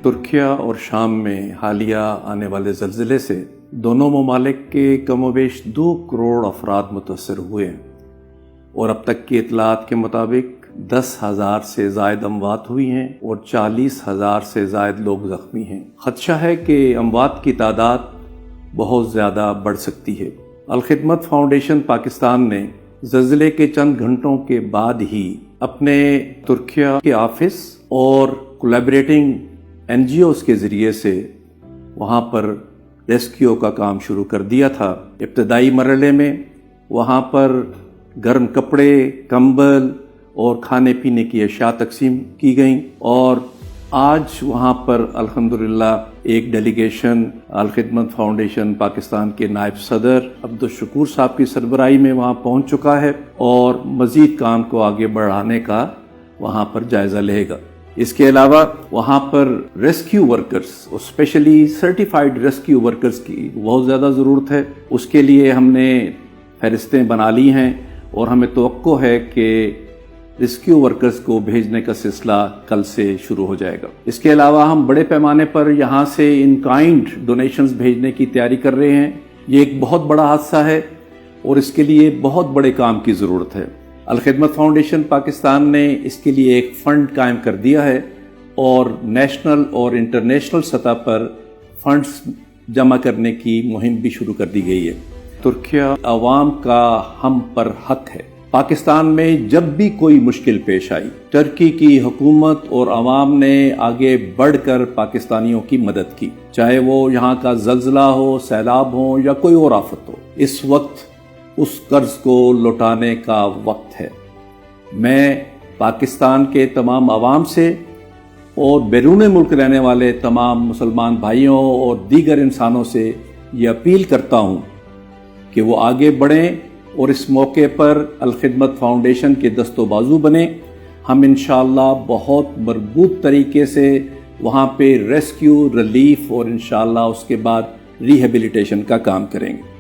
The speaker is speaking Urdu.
ترکیہ اور شام میں حالیہ آنے والے زلزلے سے دونوں ممالک کے کم و بیش 2 کروڑ افراد متاثر ہوئے ہیں اور اب تک کی اطلاعات کے مطابق 10,000 سے زائد اموات ہوئی ہیں اور 40,000 سے زائد لوگ زخمی ہیں۔ خدشہ ہے کہ اموات کی تعداد بہت زیادہ بڑھ سکتی ہے۔ الخدمت فاؤنڈیشن پاکستان نے زلزلے کے چند گھنٹوں کے بعد ہی اپنے ترکیہ کے آفس اور کولیبریٹنگ NGOs کے ذریعے سے وہاں پر ریسکیو کا کام شروع کر دیا تھا۔ ابتدائی مرحلے میں وہاں پر گرم کپڑے، کمبل اور کھانے پینے کی اشیاء تقسیم کی گئیں اور آج وہاں پر الحمدللہ ایک ڈیلیگیشن الخدمت فاؤنڈیشن پاکستان کے نائب صدر عبدالشکور صاحب کی سربراہی میں وہاں پہنچ چکا ہے اور مزید کام کو آگے بڑھانے کا وہاں پر جائزہ لے گا۔ اس کے علاوہ وہاں پر ریسکیو ورکرز اور اسپیشلی سرٹیفائیڈ ریسکیو ورکرز کی بہت زیادہ ضرورت ہے۔ اس کے لیے ہم نے فہرستیں بنا لی ہیں اور ہمیں توقع ہے کہ ریسکیو ورکرز کو بھیجنے کا سلسلہ کل سے شروع ہو جائے گا۔ اس کے علاوہ ہم بڑے پیمانے پر یہاں سے ان کائنڈ ڈونیشنز بھیجنے کی تیاری کر رہے ہیں۔ یہ ایک بہت بڑا حادثہ ہے اور اس کے لیے بہت بڑے کام کی ضرورت ہے۔ الخدمت فاؤنڈیشن پاکستان نے اس کے لیے ایک فنڈ قائم کر دیا ہے اور نیشنل اور انٹرنیشنل سطح پر فنڈز جمع کرنے کی مہم بھی شروع کر دی گئی ہے۔ ترکیہ عوام کا ہم پر حق ہے۔ پاکستان میں جب بھی کوئی مشکل پیش آئی، ترکی کی حکومت اور عوام نے آگے بڑھ کر پاکستانیوں کی مدد کی، چاہے وہ یہاں کا زلزلہ ہو، سیلاب ہو یا کوئی اور آفت ہو۔ اس وقت اس قرض کو لوٹانے کا وقت ہے۔ میں پاکستان کے تمام عوام سے اور بیرون ملک رہنے والے تمام مسلمان بھائیوں اور دیگر انسانوں سے یہ اپیل کرتا ہوں کہ وہ آگے بڑھیں اور اس موقع پر الخدمت فاؤنڈیشن کے دست و بازو بنیں۔ ہم انشاءاللہ بہت مربوط طریقے سے وہاں پہ ریسکیو، ریلیف اور انشاءاللہ اس کے بعد ریہیبلیٹیشن کا کام کریں گے۔